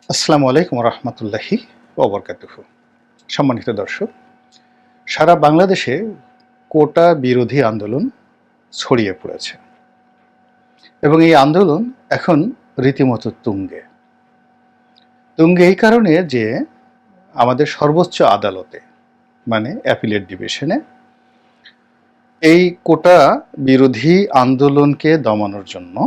আসসালামু আলাইকুম রহমতুল্লাহি ওবরকাতুহু। সম্মানিত দর্শক, সারা বাংলাদেশে কোটা বিরোধী আন্দোলন ছড়িয়ে পড়েছে এবং এই আন্দোলন এখন রীতিমতো তুঙ্গে তুঙ্গে এই কারণে যে আমাদের সর্বোচ্চ আদালতে মানে অ্যাপিলেট ডিভিশনে এই কোটা বিরোধী আন্দোলনকে দমানোর জন্য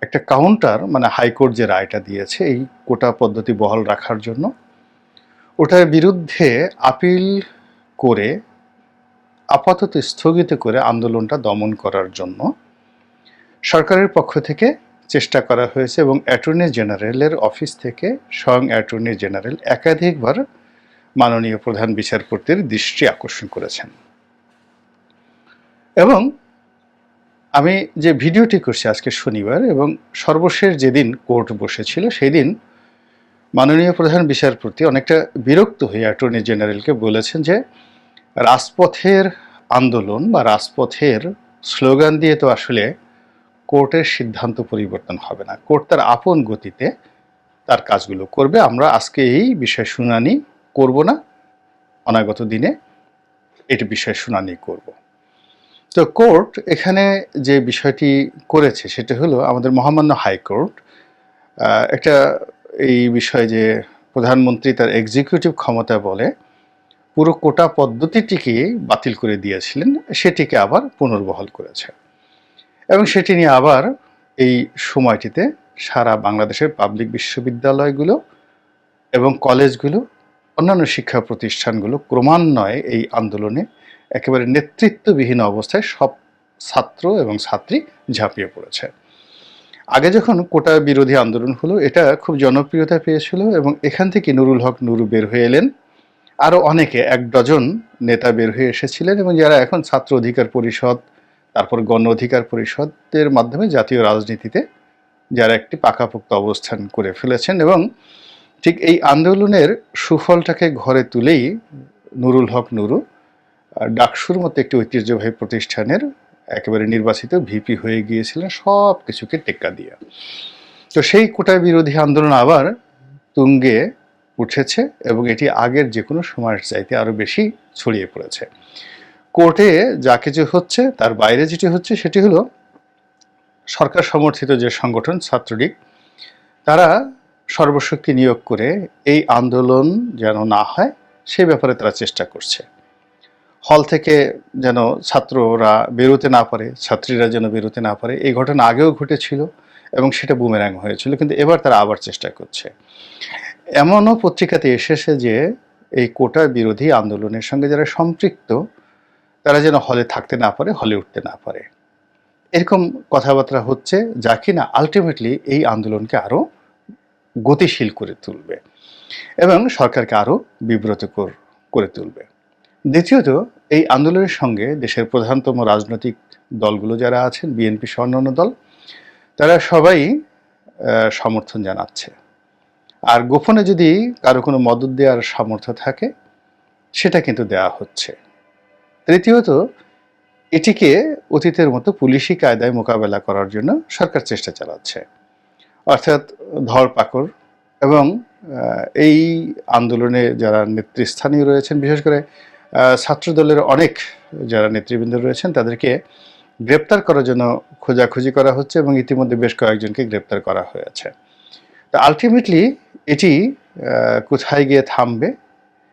একটা কাউন্টার মানে হাইকোর্ট যে রায়টা দিয়েছে এই কোটা পদ্ধতি বহাল রাখার জন্য ওটার বিরুদ্ধে আপিল করে আপাতত স্থগিত করে আন্দোলনটা দমন করার জন্য সরকারের পক্ষ থেকে চেষ্টা করা হয়েছে এবং অ্যাটর্নি জেনারেলের অফিস থেকে স্বয়ং অ্যাটর্নি জেনারেল একাধিকবার মাননীয় প্রধান বিচারপতির দৃষ্টি আকর্ষণ করেছেন। এবং আমি যে ভিডিওটি করছি আজকে শনিবার এবং সর্বশেষ যেদিন কোর্ট বসেছিল সেই দিন মাননীয় প্রধান বিচারপতি অনেকটা বিরক্ত হয়ে অ্যাটর্নি জেনারেলকে বলেছেন যে রাজপথের আন্দোলন বা রাজপথের স্লোগান দিয়ে তো আসলে কোর্টের সিদ্ধান্ত পরিবর্তন হবে না। কোর্ট তার আপন গতিতে তার কাজগুলো করবে। আমরা আজকে এই বিষয়ে শুনানি করব না, অনাগত দিনে এটি বিষয়ে শুনানি করব। তো কোর্ট এখানে যে বিষয়টি করেছে সেটা হলো আমাদের মহামান্য হাইকোর্ট একটা এই বিষয়ে যে প্রধানমন্ত্রী তার এক্সিকিউটিভ ক্ষমতা বলে পুরো কোটা পদ্ধতিটিকে বাতিল করে দিয়েছিলেন, সেটিকে আবার পুনর্বহাল করেছে এবং সেটি নিয়ে আবার এই সময়টিতে সারা বাংলাদেশের পাবলিক বিশ্ববিদ্যালয়গুলো এবং কলেজগুলো, অন্যান্য শিক্ষা প্রতিষ্ঠানগুলো ক্রমান্বয়ে এই আন্দোলনে একেবারে নেতৃত্ববিহীন অবস্থায় সব ছাত্র এবং ছাত্রী ঝাঁপিয়ে পড়েছে। আগে যখন কোটা বিরোধী আন্দোলন হলো এটা খুব জনপ্রিয়তা পেয়েছিল এবং এখান থেকে নুরুল হক নুরু বের হয়ে এলেন, আরও অনেকে ১ ডজন নেতা বের হয়ে এসেছিলেন এবং যারা এখন ছাত্র অধিকার পরিষদ, তারপর গণ অধিকার পরিষদের মাধ্যমে জাতীয় রাজনীতিতে যারা একটি পাকাপোক্ত অবস্থান করে ফেলেছেন। এবং ঠিক এই আন্দোলনের সুফলটাকে ঘরে তুলেই নুরুল হক নুরু ডাকসুর মতো একটি ঐতিহ্যবাহী প্রতিষ্ঠানের একেবারে নির্বাচিত ভিপি হয়ে গিয়েছিলেন সব কিছুকে টেক্কা দিয়ে। তো সেই কোটা বিরোধী আন্দোলন আবার তুঙ্গে উঠেছে এবং এটি আগের যে কোনো সময়ের চাইতে আরও বেশি ছড়িয়ে পড়েছে। কোর্টে যা কিছু হচ্ছে তার বাইরে যেটি হচ্ছে সেটি হলো সরকার সমর্থিত যে সংগঠন ছাত্রলীগ, তারা সর্বশক্তি নিয়োগ করে এই আন্দোলন যেন না হয় সে ব্যাপারে তারা চেষ্টা করছে। হল থেকে যেন ছাত্ররা বেরোতে না পারে, ছাত্রীরা যেন বেরোতে না পারে। এই ঘটনা আগেও ঘটেছিল এবং সেটা বুমেরাং হয়েছিল, কিন্তু এবার তারা আবার চেষ্টা করছে। এমনও পত্রিকাতে এসেছে যে এই কোটা বিরোধী আন্দোলনের সঙ্গে যারা সম্পৃক্ত তারা যেন হলে থাকতে না পারে, হলে উঠতে না পারে, এরকম কথাবার্তা হচ্ছে, যা কিনা আলটিমেটলি এই আন্দোলনকে আরও গতিশীল করে তুলবে এবং সরকারকে আরও বিব্রতকর করে তুলবে। দ্বিতীয়ত, এই আন্দোলনের সঙ্গে দেশের প্রধানতম রাজনৈতিক দলগুলো যারা আছেন, বিএনপি সহ অন্যান্য দল, তারা সবাই সমর্থন জানাচ্ছে। আর গোপনে যদি কারো কোনো মদত দেওয়ার সামর্থ্য থাকে সেটা কিন্তু দেওয়া হচ্ছে। তৃতীয়ত, এটিকে অতীতের মতো পুলিশি কায়দায় মোকাবেলা করার জন্য সরকার চেষ্টা চালাচ্ছে, অর্থাৎ ধরপাকড় এবং এই আন্দোলনে যারা নেতৃস্থানীয় রয়েছেন, বিশেষ করে ছাত্রদলের অনেক যারা নেতৃবৃন্দ রয়েছেন তাদেরকে গ্রেপ্তার করার জন্য খোঁজাখুঁজি করা হচ্ছে এবং ইতিমধ্যে বেশ কয়েকজনকে গ্রেপ্তার করা হয়েছে। তো আলটিমেটলি এটি কোথায় গিয়ে থামবে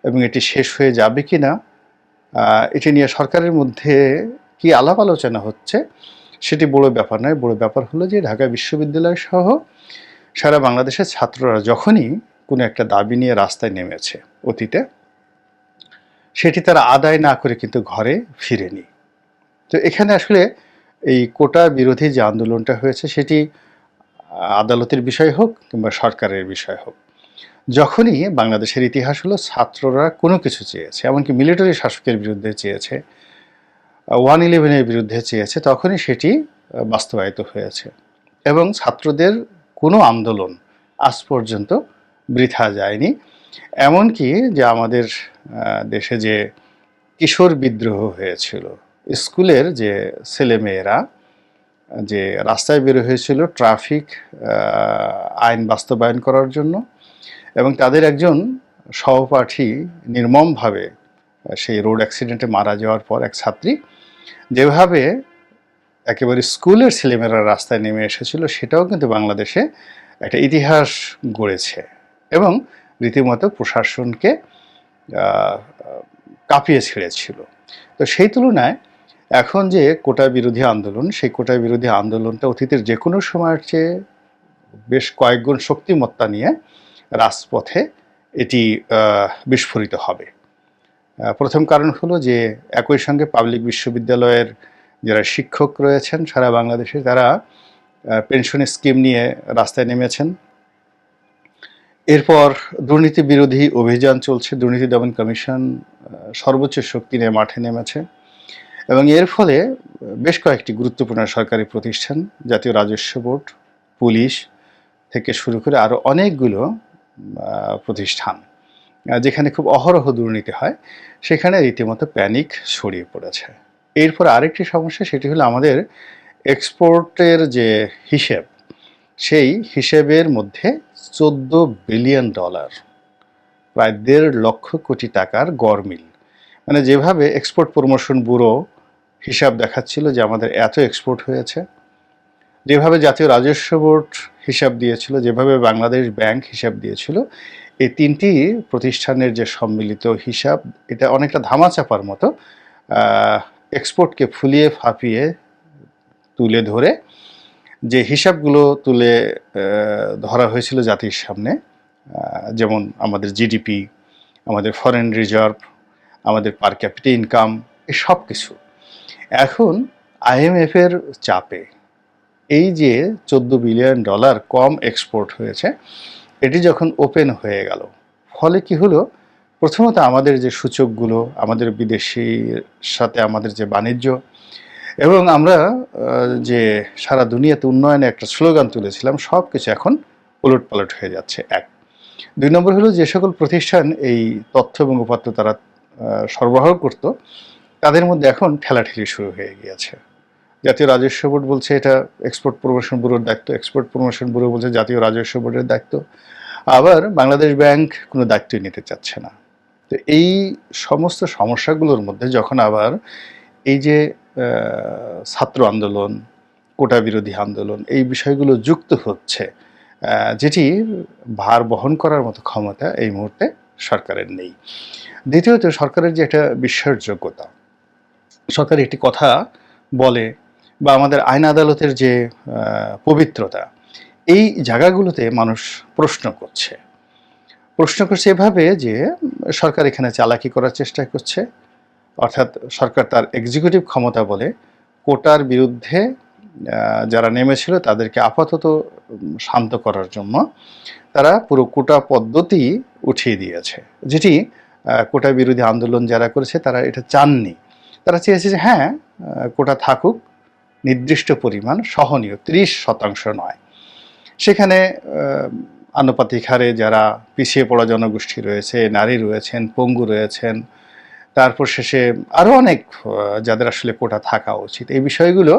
এবং এটি শেষ হয়ে যাবে কি না, এটি নিয়ে সরকারের মধ্যে কি আলাপ আলোচনা হচ্ছে সেটি বড় ব্যাপার নয়। বড় ব্যাপার হলো যে ঢাকা বিশ্ববিদ্যালয় সহ সারা বাংলাদেশের ছাত্ররা যখনই কোনো একটা দাবি নিয়ে রাস্তায় নেমেছে অতীতে, সেটি তারা আদায় না করে কিন্তু ঘরে ফিরেনি। তো এখানে আসলে এই কোটা বিরোধী যে আন্দোলনটা হয়েছে সেটি আদালতের বিষয় হোক কিংবা সরকারের বিষয় হোক, যখনই বাংলাদেশের ইতিহাস হলো ছাত্ররা কোনো কিছু চেয়েছে, এমনকি মিলিটারি শাসকের বিরুদ্ধে চেয়েছে, 111-এর বিরুদ্ধে চেয়েছে, তখনই সেটি বাস্তবায়িত হয়েছে এবং ছাত্রদের কোনো আন্দোলন আজ পর্যন্ত বৃথা যায়নি। এমনকি যে আমাদের দেশে যে কিশোর বিদ্রোহ হয়েছিল, স্কুলের যে ছেলেমেয়েরা যে রাস্তায় বের হয়েছিল ট্রাফিক আইন বাস্তবায়ন করার জন্য, এবং তাদের একজন সহপাঠী নির্মমভাবে সেই রোড অ্যাক্সিডেন্টে মারা যাওয়ার পর এক ছাত্রী যেভাবে একেবারে স্কুলের ছেলেমেয়েরা রাস্তায় নেমে এসেছিল, সেটাও কিন্তু বাংলাদেশে একটা ইতিহাস গড়েছে এবং রীতিমতো প্রশাসনকে কাঁপিয়ে ছেড়েছিল। তো সেই তুলনায় এখন যে কোটা বিরোধী আন্দোলন, সেই কোটা বিরোধী আন্দোলনটা অতীতের যে কোনো সময়ের চেয়ে বেশ কয়েকগুণ শক্তিমত্তা নিয়ে রাজপথে এটি বিস্ফোরিত হবে। প্রথম কারণ হলো যে একই সঙ্গে পাবলিক বিশ্ববিদ্যালয়ের যারা শিক্ষক রয়েছেন সারা বাংলাদেশে, তারা পেনশন স্কিম নিয়ে রাস্তায় নেমেছেন। এরপর দুর্নীতি বিরোধী অভিযান চলছে, দুর্নীতি দমন কমিশন সর্বোচ্চ শক্তি নিয়ে মাঠে নেমেছে, এবং এর ফলে বেশ কয়েকটি গুরুত্বপূর্ণ সরকারি প্রতিষ্ঠান, জাতীয় রাজস্ব বোর্ড, পুলিশ থেকে শুরু করে আরও অনেকগুলো প্রতিষ্ঠান যেখানে খুব অহরহ দুর্নীতি হয়, সেখানে রীতিমতো প্যানিক ছড়িয়ে পড়েছে। এরপর আরেকটি সমস্যা, সেটি হলো আমাদের এক্সপোর্টের যে হিসেব, সেই হিসেবের মধ্যে $14 বিলিয়ন, প্রায় 1.5 লক্ষ কোটি টাকার গরমিল। মানে যেভাবে এক্সপোর্ট প্রমোশন ব্যুরো হিসাব দেখাচ্ছিল যে আমাদের এত এক্সপোর্ট হয়েছে, যেভাবে জাতীয় রাজস্ব বোর্ড হিসাব দিয়েছিল, যেভাবে বাংলাদেশ ব্যাংক হিসাব দিয়েছিল, এই তিনটি প্রতিষ্ঠানের যে সম্মিলিত হিসাব, এটা অনেকটা ধামাচাপার মতো এক্সপোর্টকে ফুলিয়ে ফাঁপিয়ে তুলে ধরে যে হিসাবগুলো তুলে ধরা হয়েছিল জাতির সামনে, যেমন আমাদের জিডিপি, আমাদের ফরেন রিজার্ভ, আমাদের পার ক্যাপিটা ইনকাম, এই সব কিছু এখন আইএমএফের চাপে এই যে $14 বিলিয়ন কম এক্সপোর্ট হয়েছে, এটি যখন ওপেন হয়ে গেল, ফলে কি হলো, প্রথমত আমাদের যে সূচকগুলো, আমাদের বিদেশির সাথে আমাদের যে বাণিজ্য, এবং আমরা যে সারা দুনিয়াতে উন্নয়নে একটা স্লোগান তুলেছিলাম, সব কিছু এখন উলটপালট হয়ে যাচ্ছে। এক। 2 নম্বর হলো, যে সকল প্রতিষ্ঠান এই তথ্য এবং উপাত্ত তারা সরবরাহ করত, তাদের মধ্যে এখন ঠেলাঠেলি শুরু হয়ে গিয়েছে। জাতীয় রাজস্ব বোর্ড বলছে এটা এক্সপোর্ট প্রমোশন ব্যুরোর দায়িত্ব, এক্সপোর্ট প্রমোশন ব্যুরো বলছে জাতীয় রাজস্ব বোর্ডের দায়িত্ব, আবার বাংলাদেশ ব্যাংক কোনো দায়িত্বই নিতে চাচ্ছে না। তো এই সমস্ত সমস্যাগুলোর মধ্যে যখন আবার এই যে ছাত্র আন্দোলন, কোটা বিরোধী আন্দোলন, এই বিষয়গুলো যুক্ত হচ্ছে, যেটি ভার বহন করার মতো ক্ষমতা এই মুহূর্তে সরকারের নেই। দ্বিতীয়ত, সরকারের যে একটা বিশ্বাসযোগ্যতা, সরকার একটি কথা বলে, বা আমাদের আইন আদালতের যে পবিত্রতা, এই জায়গাগুলোতে মানুষ প্রশ্ন করছে এভাবে যে সরকার এখানে চালাকি করার চেষ্টা করছে। অর্থাৎ সরকার তার এক্সিকিউটিভ ক্ষমতা বলে কোটার বিরুদ্ধে যারা নেমেছিল তাদেরকে আপাতত শান্ত করার জন্য তারা পুরো কোটা পদ্ধতি উঠিয়ে দিয়েছে, যেটি কোটা বিরোধী আন্দোলন যারা করেছে তারা এটা চাননি। তারা চেয়েছে যে হ্যাঁ, কোটা থাকুক, নির্দিষ্ট পরিমাণ, সহনীয়, 30% নয়। সেখানে আনুপাতিক হারে যারা পিছিয়ে পড়া জনগোষ্ঠী রয়েছে, নারী রয়েছেন, পঙ্গু রয়েছেন, তারপর শেষে আরও অনেক যাদের আসলে কোটা থাকা উচিত, এই বিষয়গুলো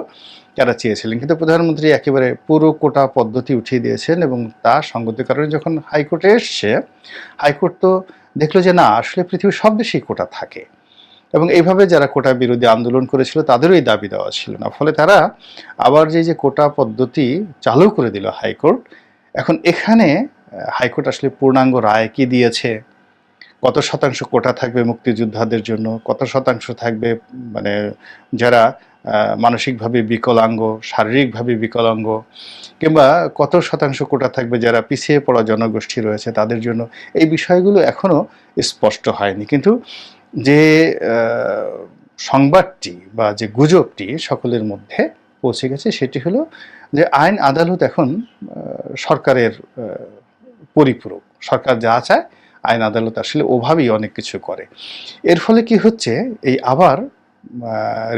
তারা চেয়েছিলেন। কিন্তু প্রধানমন্ত্রী একেবারে পুরো কোটা পদ্ধতি উঠিয়ে দিয়েছেন, এবং তার সঙ্গতির কারণে যখন হাইকোর্টে এসছে, হাইকোর্ট তো দেখলো যে না, আসলে পৃথিবীর সব দেশেই কোটা থাকে, এবং এইভাবে যারা কোটা বিরোধী আন্দোলন করেছিল তাদেরও এই দাবি দেওয়া ছিল না। ফলে তারা আবার যে কোটা পদ্ধতি চালু করে দিল হাইকোর্ট, এখন এখানে হাইকোর্ট আসলে পূর্ণাঙ্গ রায় কি দিয়েছে, কত শতাংশ কোটা থাকবে মুক্তিযোদ্ধাদের জন্য, কত শতাংশ থাকবে মানে যারা মানসিকভাবে বিকলাঙ্গ, শারীরিকভাবে বিকলাঙ্গ, কিংবা কত শতাংশ কোটা থাকবে যারা পিছিয়ে পড়া জনগোষ্ঠী রয়েছে তাদের জন্য, এই বিষয়গুলো এখনও স্পষ্ট হয়নি। কিন্তু যে সংবাদটি বা যে গুজবটি সকলের মধ্যে পৌঁছে গেছে, সেটি হলো যে আইন আদালত এখন সরকারের পরিপূরক। সরকার যা চায় আইন আদালত আসলে ওভাবেই অনেক কিছু করে। এর ফলে কি হচ্ছে, এই আবার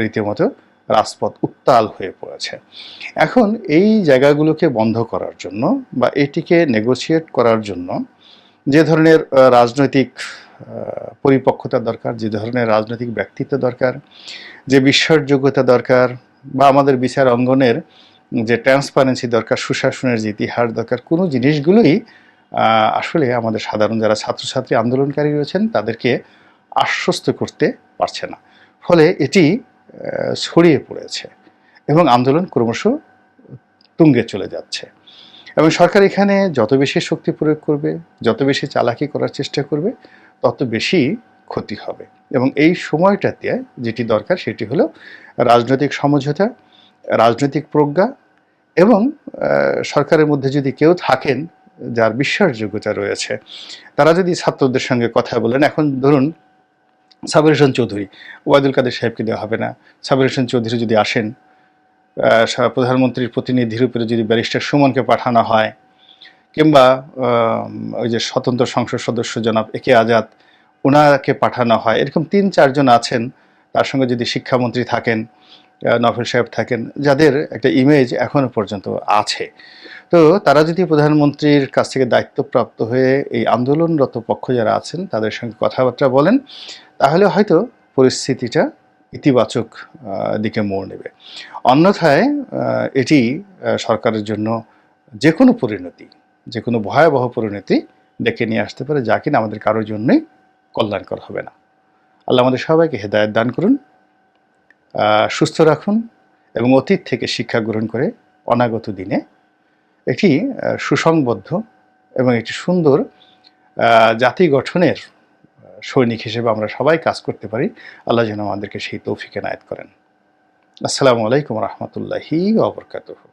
রীতিমতো রাজপথ উত্তাল হয়ে পড়েছে। এখন এই জায়গাগুলোকে বন্ধ করার জন্য বা এটিকে নেগোশিয়েট করার জন্য যে ধরনের রাজনৈতিক পরিপক্কতা দরকার, যে ধরনের রাজনৈতিক ব্যক্তিত্ব দরকার, যে বিশ্বাসযোগ্যতা দরকার, বা আমাদের বিচার অঙ্গনের যে ট্রান্সপারেন্সি দরকার, সুশাসনের যে ইতিহাস দরকার, কোনো জিনিসগুলোই আসলে আমাদের সাধারণ যারা ছাত্রছাত্রী আন্দোলনকারী রয়েছেন তাদেরকে আশ্বস্ত করতে পারছে না। ফলে এটি ছড়িয়ে পড়েছে এবং আন্দোলন ক্রমশ তুঙ্গে চলে যাচ্ছে। এবং সরকার এখানে যত বেশি শক্তি প্রয়োগ করবে, যত বেশি চালাকি করার চেষ্টা করবে, তত বেশি ক্ষতি হবে। এবং এই সময়টাতে যেটি দরকার সেটি হলো রাজনৈতিক সমঝোতা, রাজনৈতিক প্রজ্ঞা এবং সরকারের মধ্যে যদি কেউ থাকেন যার বিশ্বাসযোগ্যতা রয়েছে, তারা যদি ছাত্রদের সঙ্গে কথা বলেন। এখন ধরুন সাবির হোসেন চৌধুরী, ওবায়দুল কাদের সাহেবকে দেওয়া হবে না। সাবির হোসেন চৌধুরী যদি আসেন, প্রধানমন্ত্রীর প্রতিনিধির উপরে যদি ব্যারিস্টার সুমনকে পাঠানো হয়, কিংবা ওই যে স্বতন্ত্র সংসদ সদস্য জনাব একে আজাদ, ওনাকে পাঠানো হয়, এরকম ৩-৪ জন আছেন। তার সঙ্গে যদি শিক্ষামন্ত্রী থাকেন, নফেল সাহেব থাকেন, যাদের একটা ইমেজ এখনো পর্যন্ত আছে, তো তারা যদি প্রধানমন্ত্রীর কাছ থেকে দায়িত্বপ্রাপ্ত হয়ে এই আন্দোলনরত পক্ষ যারা আছেন তাদের সঙ্গে কথাবার্তা বলেন, তাহলে হয়তো পরিস্থিতিটা ইতিবাচক দিকে মোড় নেবে। অন্যথায় এটি সরকারের জন্য যে কোনো পরিণতি, যে কোনো ভয়াবহ পরিণতি ডেকে নিয়ে আসতে পারে, যা কিনা আমাদের কারোর জন্যই কল্যাণকর হবে না। আল্লাহ আমাদের সবাইকে হেদায়েত দান করুন, সুস্থ রাখুন এবং অতীত থেকে শিক্ষা গ্রহণ করে অনাগত দিনে একটি সুসংবদ্ধ এবং একটি সুন্দর জাতি গঠনের সৈনিক হিসেবে আমরা সবাই কাজ করতে পারি। আল্লাহ যেন আমাদেরকে সেই তৌফিক এনায়েত করেন। আসসালামু আলাইকুম রহমতুল্লাহি ওয়া বারাকাতুহু।